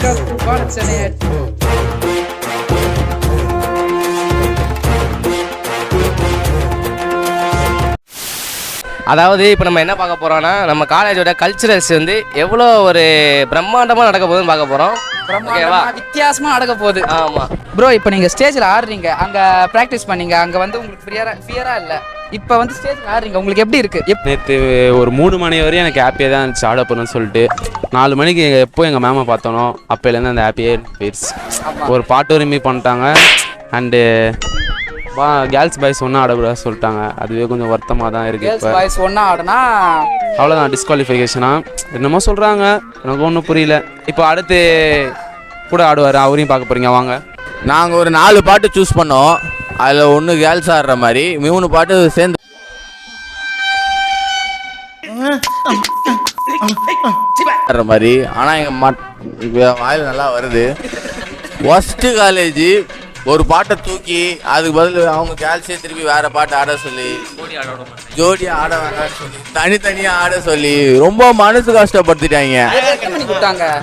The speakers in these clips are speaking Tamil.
பாட்காஸ்ட் வாட்சனே. அதாவது இப்போ நம்ம என்ன பார்க்க போகிறோம்னா, நம்ம காலேஜோட கல்ச்சுரல்ஸ் வந்து எவ்வளோ ஒரு பிரம்மாண்டமாக நடக்க போகுதுன்னு பார்க்க போகிறோம். பிரம்மாண்டமா வித்தியாசமாக நடக்க போகுது. ஆமாம் ப்ரோ, இப்போ நீங்கள் ஸ்டேஜில் ஆடுறீங்க, அங்கே ப்ராக்டிஸ் பண்ணீங்க, அங்கே வந்து உங்களுக்கு ஃபியராக இல்லை, இப்போ வந்து ஸ்டேஜில் ஆடுறீங்க, உங்களுக்கு எப்படி இருக்குது? நேற்று ஒரு 3 மணி வரையும் எனக்கு ஹாப்பியாக தான் இருந்துச்சு ஆட போகிறேன்னு சொல்லிட்டு. 4 மணிக்கு எப்போ எங்கள் மேமை பார்த்தோனோ அப்போலேருந்து அந்த ஹாப்பியே போயிடுச்சு. ஒரு பாட்டு உரிமை பண்ணிட்டாங்க. அண்டு கேர்ள்ஸ் பாய்ஸ் ஒன்றா ஆடக்கூடாது சொல்லிட்டாங்க. அதுவே கொஞ்சம் வருத்தமாக தான் இருக்குது. இப்போ பாய்ஸ் ஒன்றா ஆடினா அவ்வளோதான், டிஸ்குவாலிஃபிகேஷனாக என்னமோ சொல்கிறாங்க, எனக்கு ஒன்றும் புரியல. இப்போ அடுத்து கூட ஆடுவார், அவரையும் பார்க்க போகிறீங்க, வாங்க. நாங்கள் ஒரு 4 பாட்டு சூஸ் பண்ணோம். அதில் ஒன்று கேர்ள்ஸ் ஆடுற மாதிரி, 3 பாட்டு சேர்ந்து ஆடுற மாதிரி. ஆனால் எங்கள் வாயில் நல்லா வருது. ஒஸ்ட்டு காலேஜ் ஒரு பாட்டை தூக்கி அதுக்கு பதில் அவங்க கேர்ள்ஸே திருப்பி வேற பாட்டு ஆட சொல்லி, ஜோடியா ஆட வேணாம்னு சொல்லி, தனித்தனியாக ஆட சொல்லி ரொம்ப மனசு கஷ்டப்படுத்திட்டாங்க.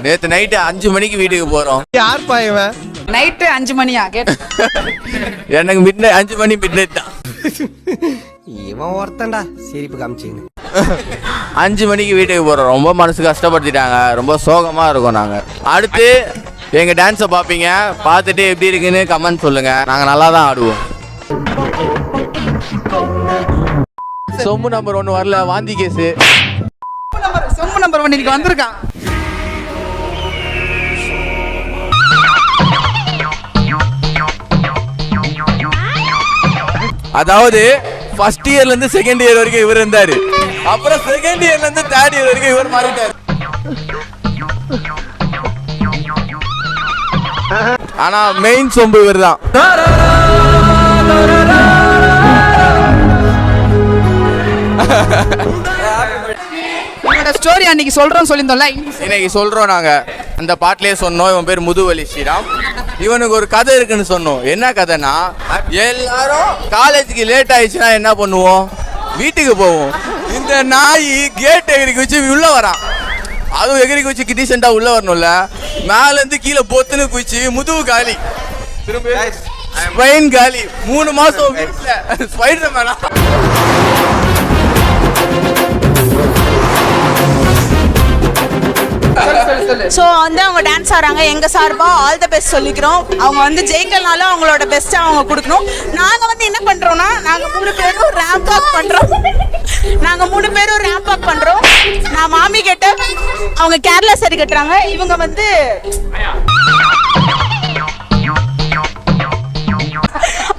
நேற்று நைட்டு 5 மணிக்கு வீட்டுக்கு போகிறோம். யார் பாயவன்? நைட்டு 5 மணியா கேட்டு எனக்கு 5 மணி மிட்நைட் தான். இவன் ஒருத்தன்டா சிரிப்பு காமிச்சிங்க. 5 மணிக்கு வீட்டுக்கு போகிறோம். ரொம்ப மனசு கஷ்டப்படுத்திட்டாங்க. ரொம்ப சோகமாக இருக்கோம் நாங்கள். அடுத்து எங்கள் டான்ஸை பார்ப்பீங்க. பார்த்துட்டு எப்படி இருக்குன்னு கமெண்ட் சொல்லுங்கள். நாங்கள் நல்லா தான் ஆடுவோம். சொம்பு நம்பர் 1 வரல, வாந்தி கேஸு. சொம்பு நம்பர் 1 இன்னைக்கு வந்திருக்கான். அதாவது ஃபர்ஸ்ட் இயர்லேருந்து செகண்ட் இயர் வரைக்கும் இவர் இருந்தார். அப்புறம் செகண்ட் இயர்லேருந்து தேர்ட் இயர் வரைக்கும் இவர் மாறிட்டார். ஆனா மெயின் சொம்பு இவர் தான். ஸ்டோரி அன்னைக்கு சொல்றோம் சொல்லியிருந்தோம்ல, இன்னைக்கு சொல்றோம். நாங்க அந்த பாட்டிலேயே சொன்னோம், இவன் பேர் முதுவலி ஸ்ரீராம். இவனுக்கு ஒரு கதை இருக்குன்னு சொன்னோம். என்ன கதைனா, எல்லாரும் காலேஜுக்கு லேட் ஆயிடுச்சுன்னா என்ன பண்ணுவோம்? வீட்டுக்கு போவோம். இந்த நாய் கேட் எகிரிக்கு வச்சு உள்ள வரான். அதுவும் எகிரிக்கு வச்சு டீசெண்டா உள்ள வரணும்ல. மேல இருந்து கீழே பொத்துன்னு குச்சி முதுகு காலி, ஸ்பைன் காலி. 3 மாசம் வீட்டுல ஸ்பைடர் மேனா. ஸோ வந்து அவங்க டான்ஸ் ஆடுறாங்க. எங்கள் சார்பாக ஆல் த பெஸ்ட் சொல்லிக்கிறோம். அவங்க வந்து ஜெயிக்கலனாலும் அவங்களோட பெஸ்ட்டை அவங்க கொடுக்கணும். நாங்கள் வந்து என்ன பண்ணுறோன்னா, நாங்கள் 3 பேரும் ரேம்ப் வாக் பண்ணுறோம். நான் மாமி கேட்ட, அவங்க கேரளா சரி கட்டுறாங்க. இவங்க வந்து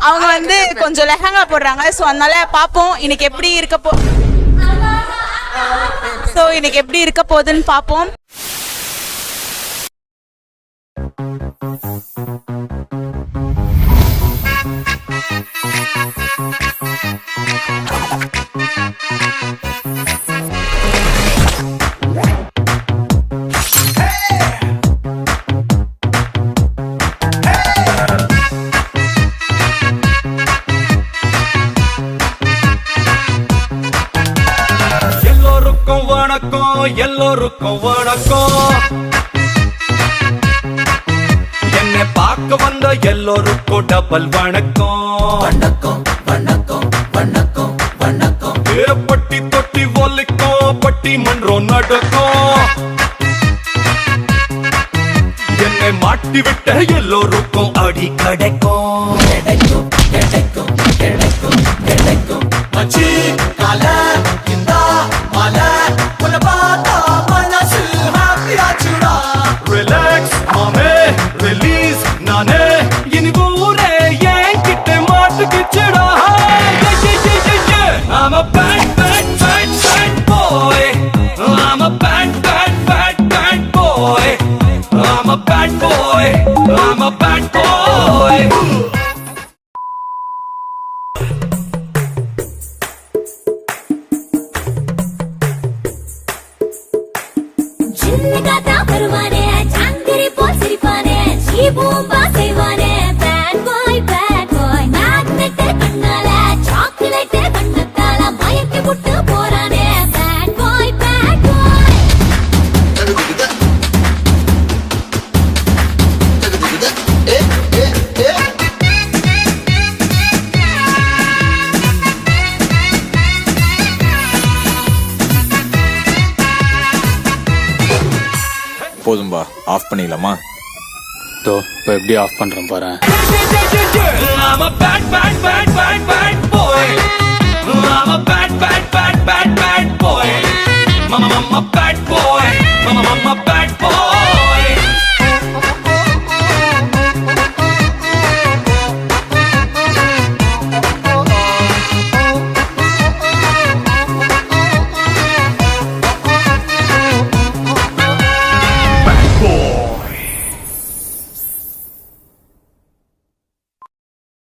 அவங்க வந்து கொஞ்சம் லெஹங்கா போடுறாங்க. ஸோ அதனால பார்ப்போம் இன்னைக்கு எப்படி இருக்க போகுதுன்னு பார்ப்போம். எல்லோருக்கும் வணக்கம். என்னை பார்க்க வந்த எல்லோருக்கும் டபுள் வணக்கம். பட்டி தொட்டி ஒலிக்கும், பட்டி மன்றம் நடக்கும். என்னை மாட்டி விட்ட எல்லோருக்கும் அடி கிடைக்கும். மச்சி கால இந்த மலை உன்னை பார்த்தா மனசு ஹாப்பியாச்சுடா. ரிலாக்ஸ் மாமே, ரிலீஸ் நானே, இனி ஊரே ஏன் கிட்ட மாட்டுக்குச்சுடா. I'm a bad boy. I'm a bad boy. I'm a bad boy. I'm a bad boy. போதும்பா, ஆஃப் பண்ணிடலாமா? இப்போ எப்படி ஆஃப் பண்றேன் பாரு. I'm a bad, bad, bad, bad, bad boy. I'm a bad, bad, bad, bad